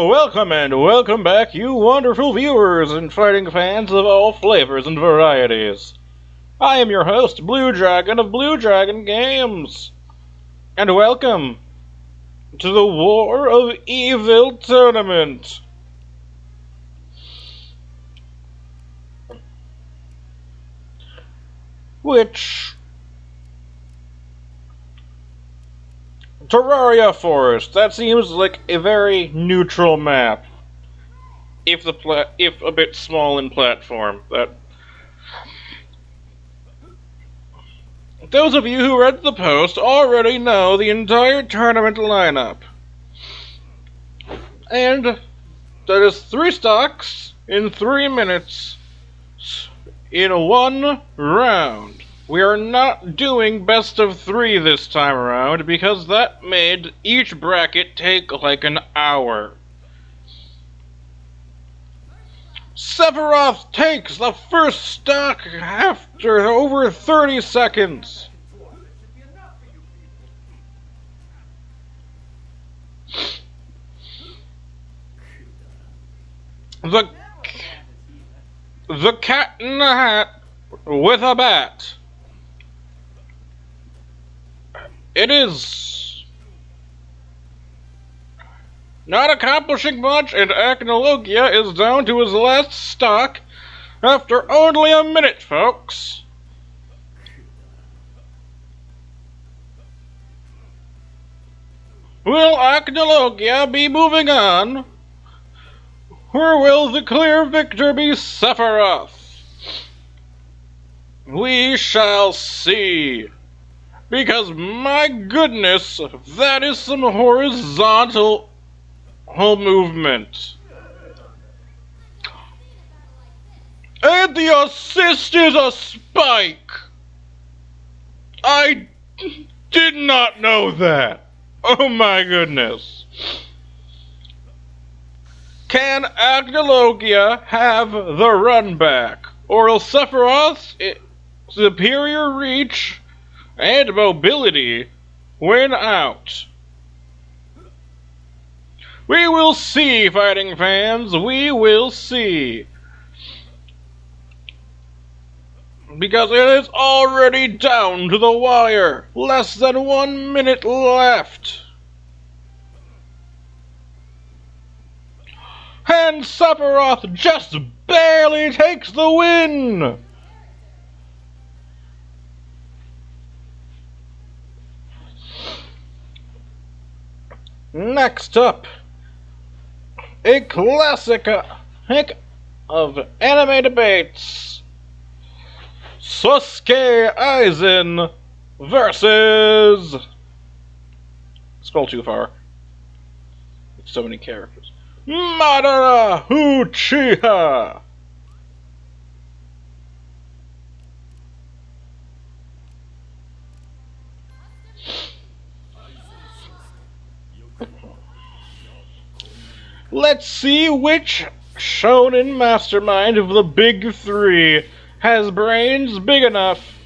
Welcome back, you wonderful viewers and fighting fans of all flavors and varieties. I am your host, Blue Dragon of Blue Dragon Games, and welcome to the War of Evil Tournament. Which... Terraria Forest, that seems like a very neutral map. If a bit small in platform. Those of you who read the post already know the entire tournament lineup. And that is 3 stocks in 3 minutes in 1 round. We are not doing best of 3 this time around because that made each bracket take like an hour. Sephiroth takes the first stock after over 30 seconds. The cat in the hat with a bat. It is not accomplishing much, and Acnologia is down to his last stock after only a minute, folks. Will Acnologia be moving on? Or will the clear victor be Sephiroth? We shall see. Because, my goodness, that is some horizontal movement. And the assist is a spike! I did not know that. Oh my goodness. Can Acnologia have the run back? Or will Sephiroth's superior reach and mobility win out? We will see, fighting fans. We will see. Because it is already down to the wire. Less than 1 minute left. And Sephiroth just barely takes the win. Next up, a classic of anime debates. Sasuke Aizen versus... Scroll too far. So many characters. Madara Uchiha. Let's see which shonen mastermind of the big 3 has brains big enough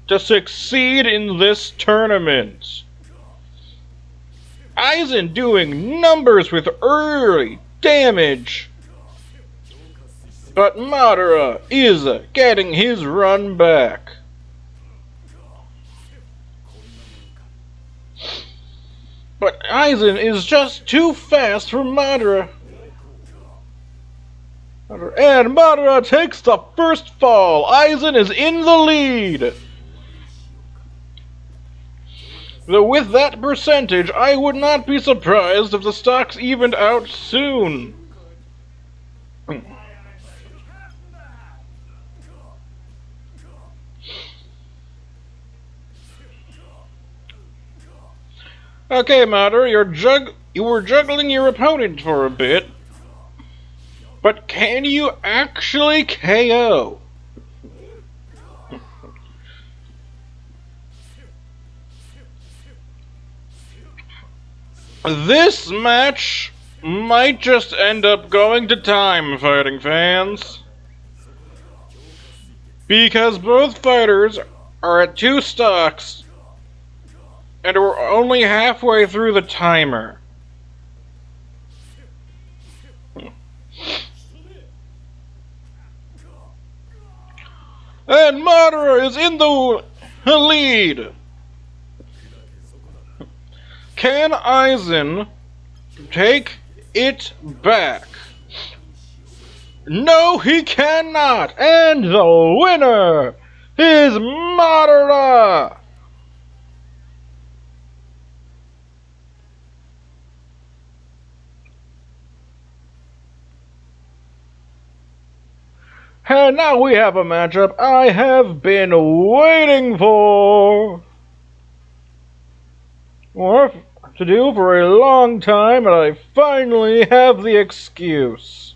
to succeed in this tournament. Aizen doing numbers with early damage, but Madara is getting his run back. But Aizen is just too fast for Madara. And Madara takes the first fall. Aizen is in the lead. Though with that percentage, I would not be surprised if the stocks evened out soon. Okay, Madara, you were juggling your opponent for a bit, but can you actually KO? This match might just end up going to time, fighting fans. Because both fighters are at 2 stocks, and we're only halfway through the timer. And Madara is in the lead. Can Aizen take it back? No, he cannot. And the winner is Madara. And now we have a matchup I have been waiting for to do for a long time, and I finally have the excuse.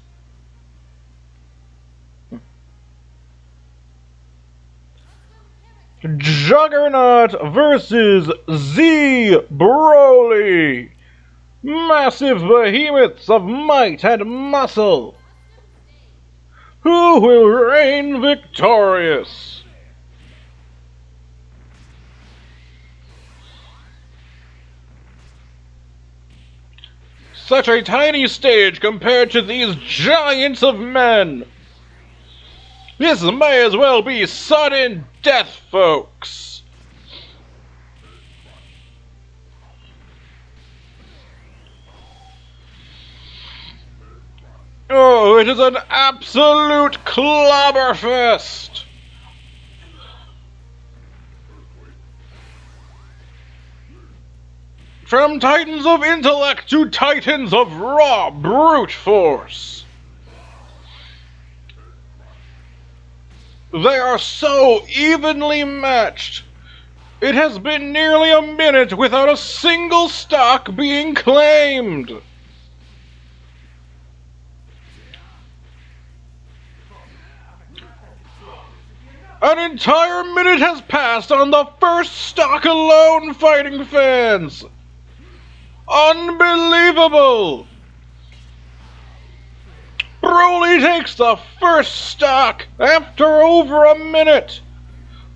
Juggernaut versus Z Broly. Massive behemoths of might and muscle. Who will reign victorious? Such a tiny stage compared to these giants of men. This may as well be sudden death, folks. Oh, it is an absolute clobberfest! From titans of intellect to titans of raw brute force. They are so evenly matched. It has been nearly a minute without a single stock being claimed. An entire minute has passed on the first stock alone, fighting fans! Unbelievable! Broly takes the first stock after over a minute,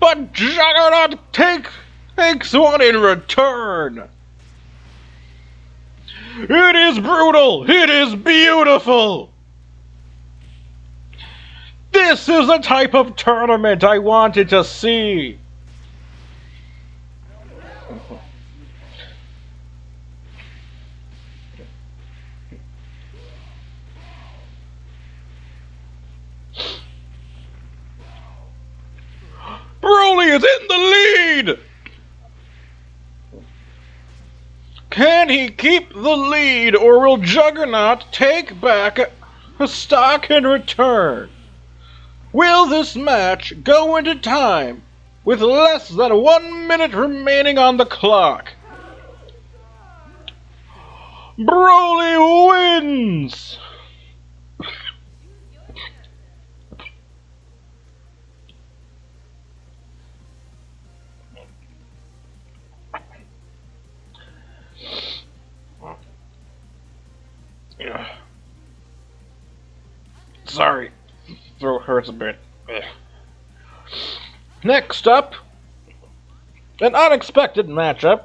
but Juggernaut takes one in return. It is brutal! It is beautiful! This is the type of tournament I wanted to see. Broly is in the lead! Can he keep the lead, or will Juggernaut take back a stock in return? Will this match go into time with less than 1 minute remaining on the clock? Broly wins! Sorry. Throat hurts a bit. Ugh. Next up, an unexpected matchup,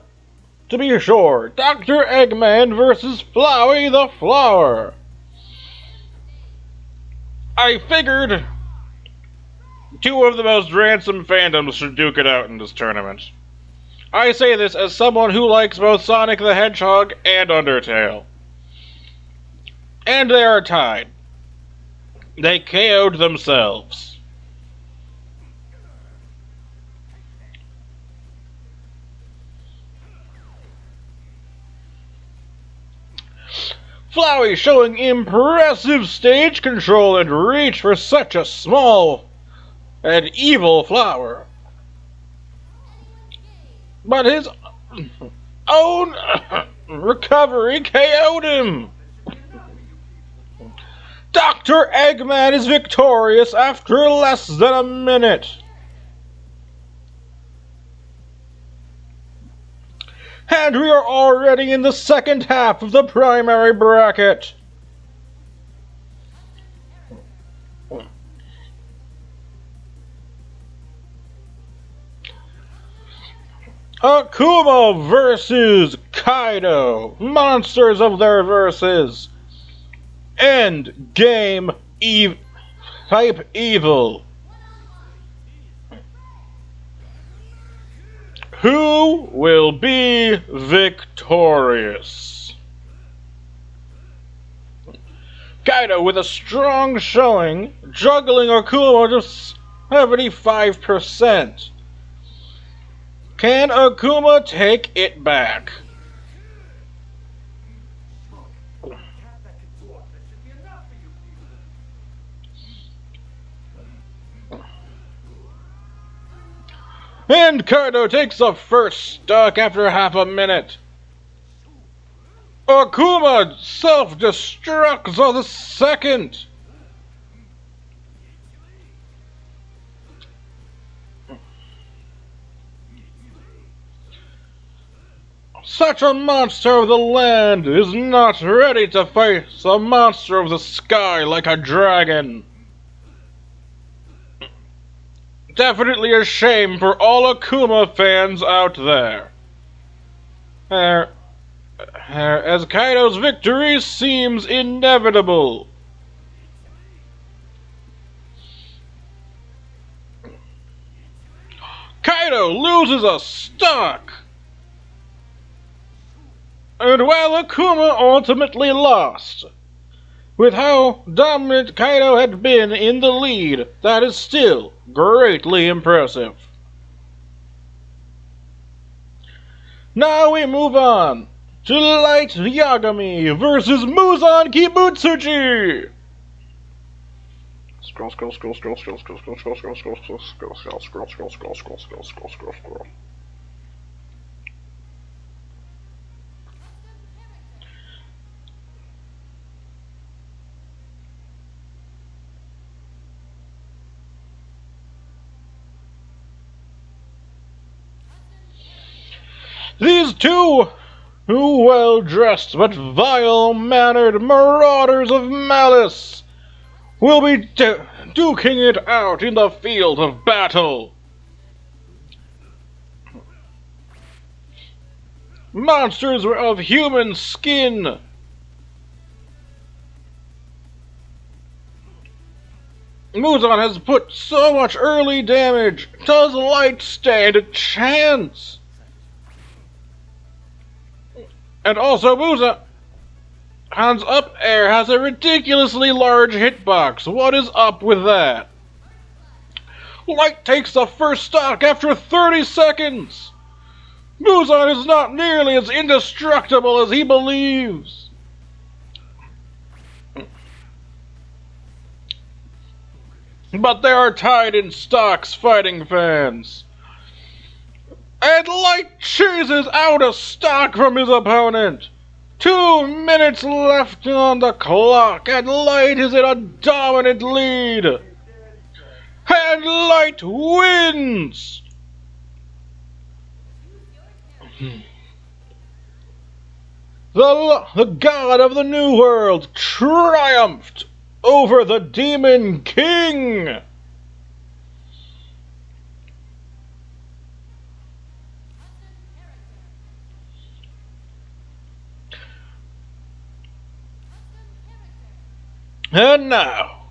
to be sure. Dr. Eggman versus Flowey the Flower. I figured two of the most ransom fandoms should duke it out in this tournament. I say this as someone who likes both Sonic the Hedgehog and Undertale. And they are tied. They KO'd themselves. Flowey showing impressive stage control and reach for such a small and evil flower. But his own recovery KO'd him. Dr. Eggman is victorious after less than a minute. And we are already in the second half of the primary bracket. Akuma versus Kaido. Monsters of their verses. End game type evil. Who will be victorious? Kaido with a strong showing, juggling Akuma to 75%. Can Akuma take it back? And Kaido takes the first stock after half a minute. Akuma self-destructs on the second. Such a monster of the land is not ready to face a monster of the sky like a dragon. Definitely a shame for all Akuma fans out there. As Kaido's victory seems inevitable. Kaido loses a stock. And while Akuma ultimately lost, with how dominant Kaido had been in the lead, that is still greatly impressive. Now we move on to Light Yagami versus Muzan Kibutsuji. Scroll. These two well-dressed but vile-mannered marauders of malice will be duking it out in the field of battle. Monsters of human skin. Muzan has put so much early damage. Does Light stand a chance? And also, Muzan's up air has a ridiculously large hitbox. What is up with that? Light takes the first stock after 30 seconds. Muzan is not nearly as indestructible as he believes. But there are tied in stocks, fighting fans. And Light chases out a stock from his opponent. 2 minutes left on the clock, and Light is in a dominant lead. And Light wins! The god of the New World triumphed over the Demon King! And now,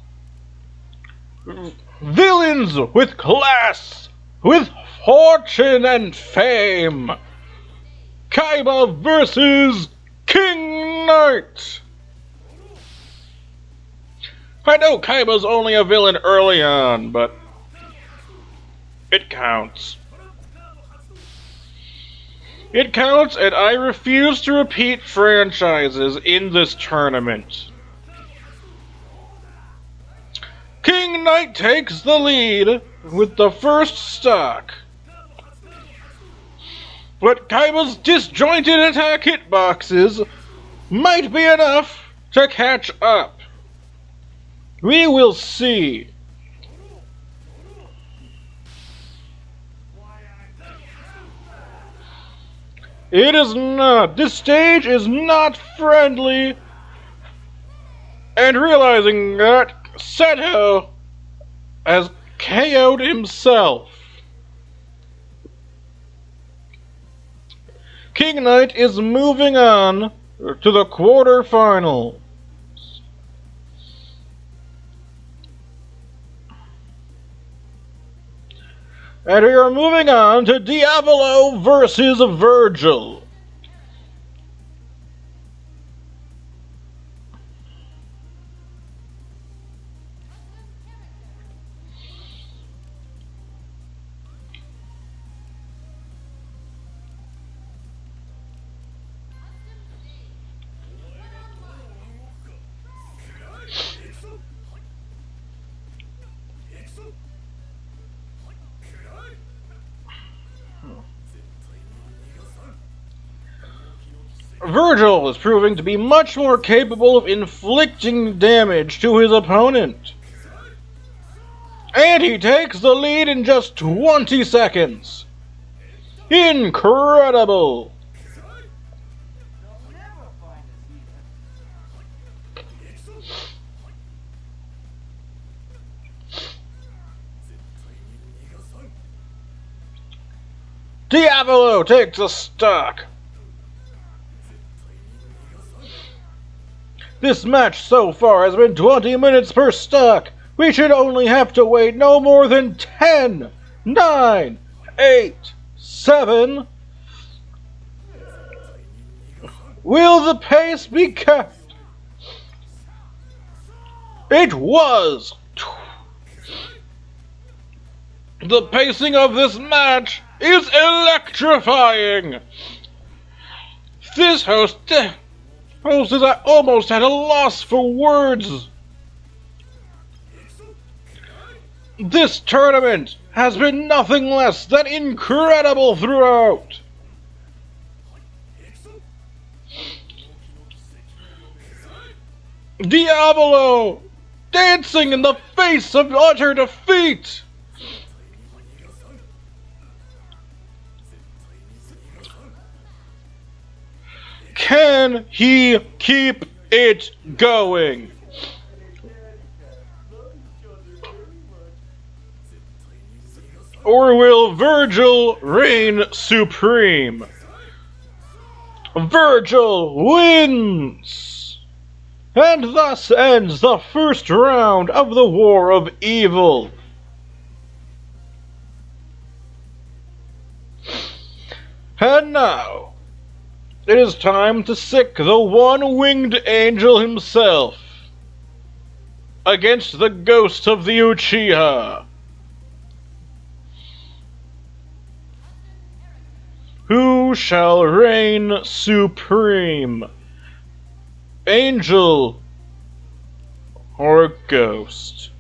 villains with class, with fortune and fame, Kaiba versus King Knight. I know Kaiba's only a villain early on, but it counts. It counts, and I refuse to repeat franchises in this tournament. King Knight takes the lead with the first stock. But Kaiba's disjointed attack hitboxes might be enough to catch up. We will see. It is not. This stage is not friendly. And realizing that, Seto has KO'd himself. King Knight is moving on to the quarterfinal. And we are moving on to Diavolo versus Virgil. Virgil is proving to be much more capable of inflicting damage to his opponent. And he takes the lead in just 20 seconds. Incredible! Diavolo takes a stock. This match so far has been 20 minutes per stock. We should only have to wait no more than 10, 9, 8, 7. Will the pace be kept? It was. The pacing of this match is electrifying. This host is almost at a loss for words. This tournament has been nothing less than incredible throughout. Diavolo dancing in the face of utter defeat. Can he keep it going? Or will Virgil reign supreme? Virgil wins! And thus ends the first round of the War of Evil. And now, it is time to sick the one-winged angel himself against the ghost of the Uchiha. Who shall reign supreme? Angel or ghost?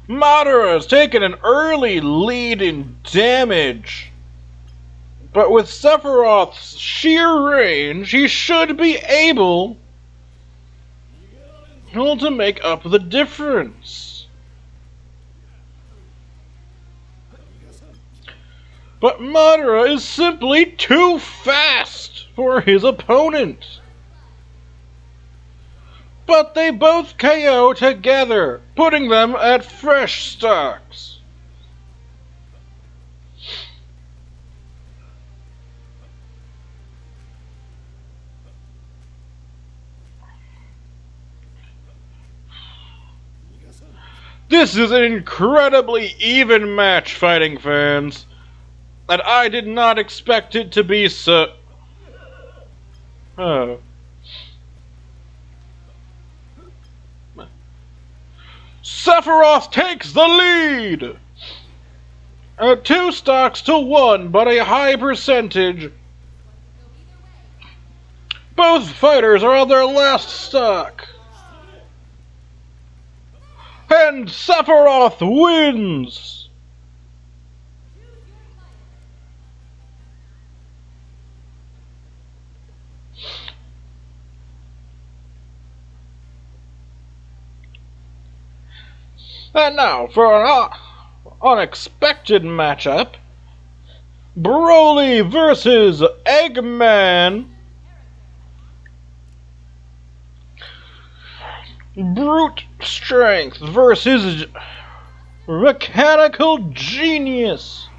Madara has taken an early lead in damage, but with Sephiroth's sheer range, he should be able to make up the difference. But Madara is simply too fast for his opponent. But they both KO together, putting them at fresh stocks. This is an incredibly even match, fighting fans, and I did not expect it to be so. Oh. Sephiroth takes the lead! 2 stocks to 1, but a high percentage. Both fighters are on their last stock. And Sephiroth wins! And now for an unexpected matchup. Broly versus Eggman. Brute strength versus mechanical genius.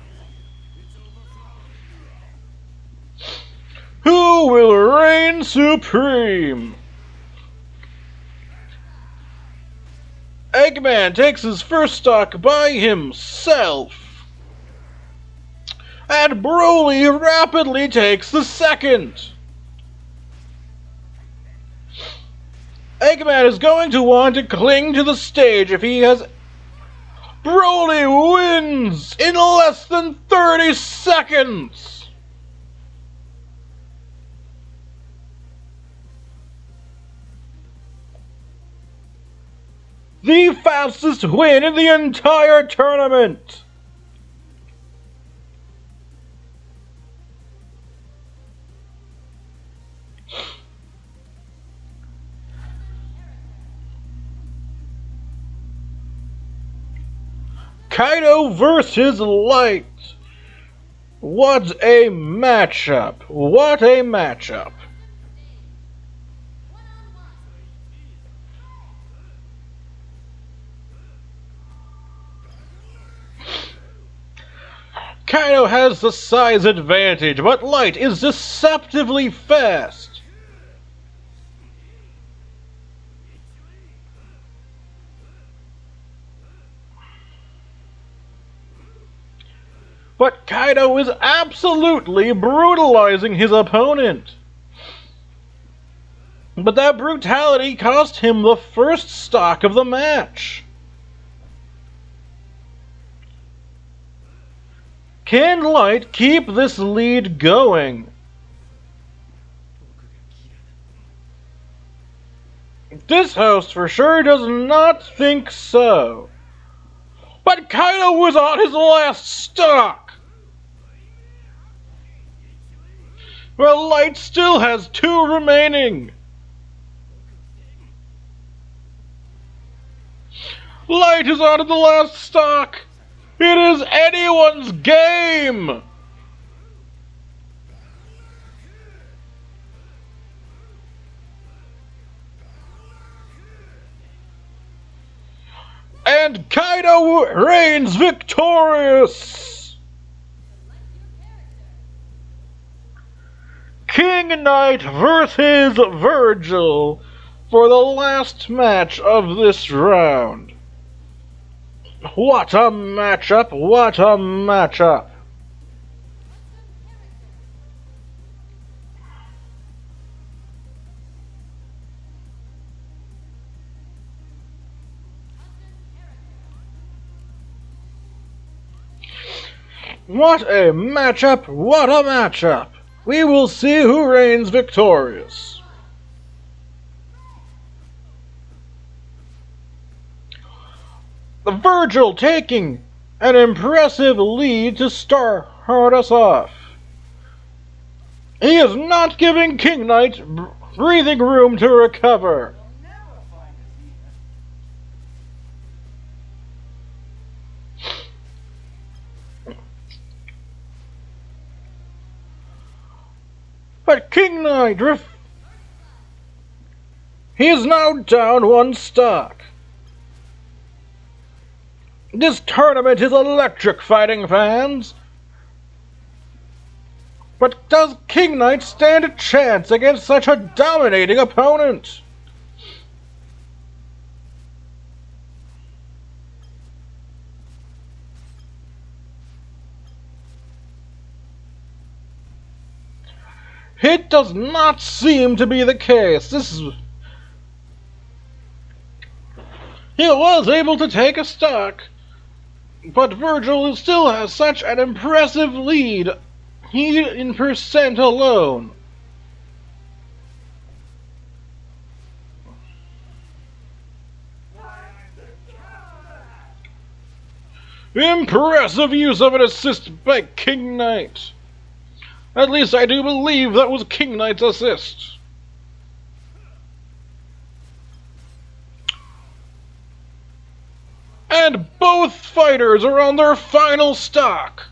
Who will reign supreme? Eggman takes his first stock by himself. And Broly rapidly takes the second. Eggman is going to want to cling to the stage if he has... Broly wins in less than 30 seconds! The fastest win in the entire tournament! Kaido versus Light. What a matchup. What a matchup. Kaido has the size advantage, but Light is deceptively fast. But Kaido is absolutely brutalizing his opponent. But that brutality cost him the first stock of the match. Can Light keep this lead going? This host for sure does not think so. But Kaido was on his last stock. Well, Light still has 2 remaining. Light is on to the last stock. It is anyone's game. And Kaido reigns victorious. King Knight versus Virgil for the last match of this round. What a matchup! What a matchup! What a matchup! What a matchup! We will see who reigns victorious. The Virgil taking an impressive lead to start us off. He is not giving King Knight breathing room to recover. But King Knight he is now down 1 stock. This tournament is electric, fighting fans. But does King Knight stand a chance against such a dominating opponent? It does not seem to be the case. He was able to take a stock, but Virgil still has such an impressive lead, he in percent alone. Impressive use of an assist by King Knight. At least I do believe that was King Knight's assist. And both fighters are on their final stock.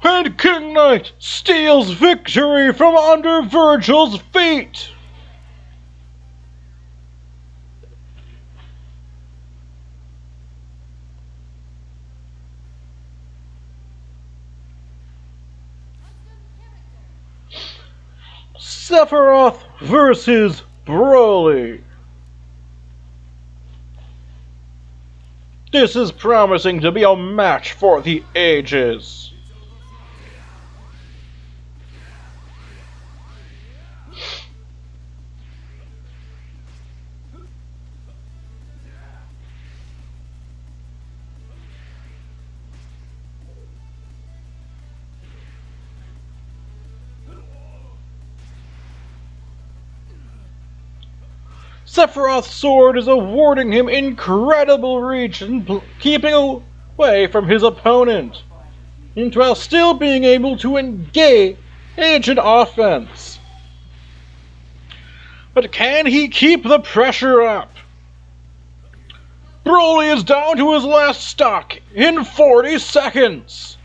And King Knight steals victory from under Virgil's feet. Sephiroth versus Broly. This is promising to be a match for the ages. Sephiroth's sword is awarding him incredible reach and keeping away from his opponent, and while still being able to engage in offense. But can he keep the pressure up? Broly is down to his last stock in 40 seconds.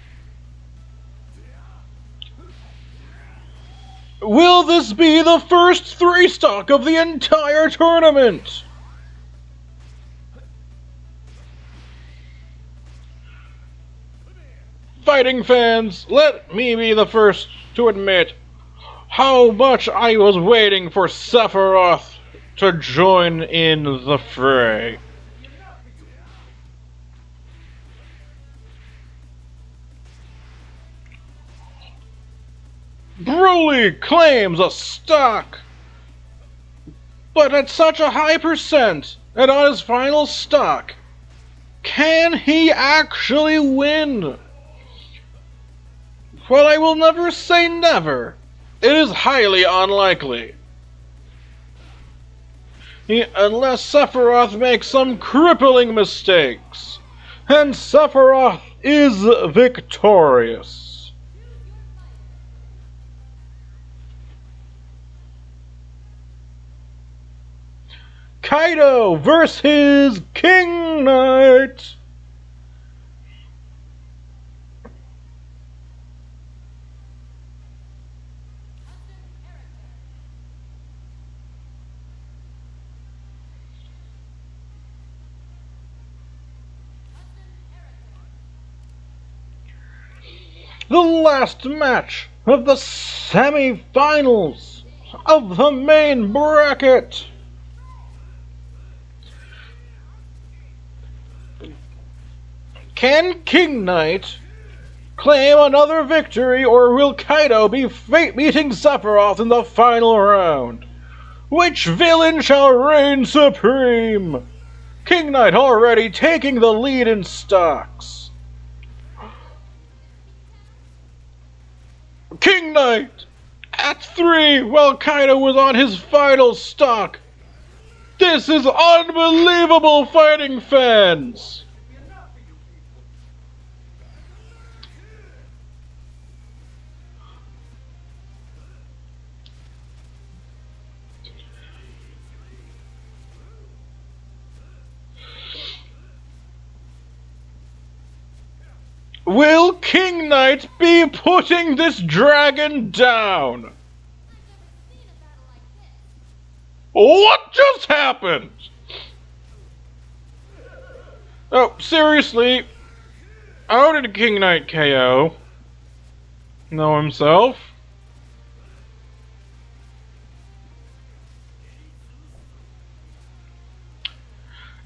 Will this be the first 3 stock of the entire tournament? Fighting fans, let me be the first to admit how much I was waiting for Sephiroth to join in the fray. Broly claims a stock, but at such a high percent and on his final stock, can he actually win? While I will never say never, it is highly unlikely. Unless Sephiroth makes some crippling mistakes, and Sephiroth is victorious. Kaido versus King Knight. The last match of the semi-finals of the main bracket. Can King Knight claim another victory, or will Kaido be meeting Sephiroth in the final round? Which villain shall reign supreme? King Knight already taking the lead in stocks. King Knight at 3 while Kaido was on his final stock. This is unbelievable, fighting fans! Will King Knight be putting this dragon down? What just happened? Oh, seriously, how did King Knight KO? Know himself?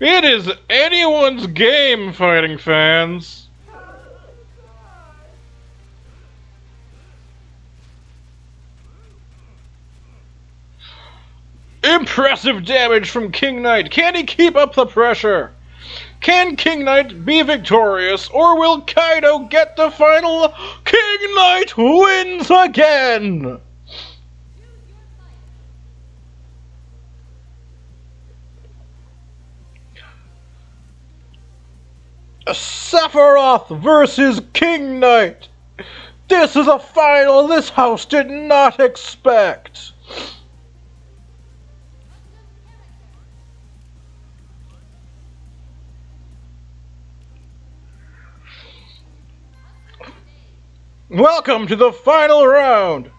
It is anyone's game, fighting fans. Impressive damage from King Knight. Can he keep up the pressure? Can King Knight be victorious, or will Kaido get the final? King Knight wins again! Sephiroth versus King Knight. This is a final this house did not expect. Welcome to the final round.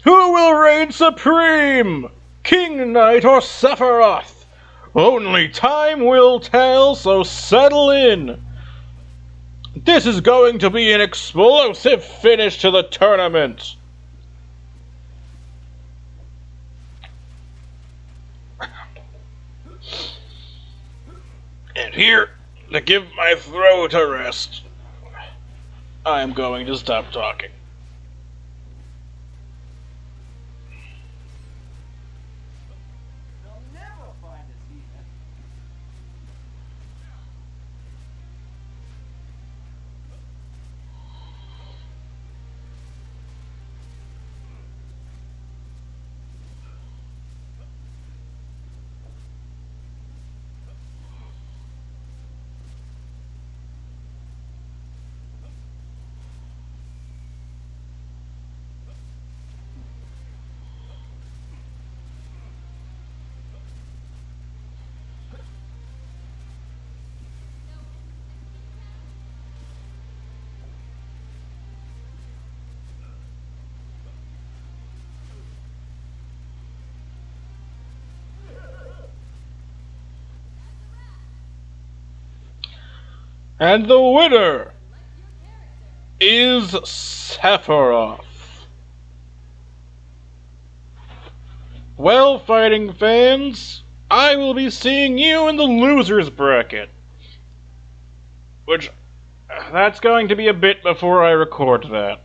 Who will reign supreme? King Knight or Sephiroth? Only time will tell, so settle in. This is going to be an explosive finish to the tournament. And here, to give my throat a rest, I am going to stop talking. And the winner is Sephiroth. Well, fighting fans, I will be seeing you in the losers bracket. Which, that's going to be a bit before I record that.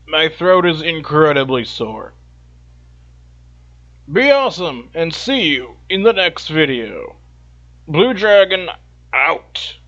My throat is incredibly sore. Be awesome, and see you in the next video. Blue Dragon, out.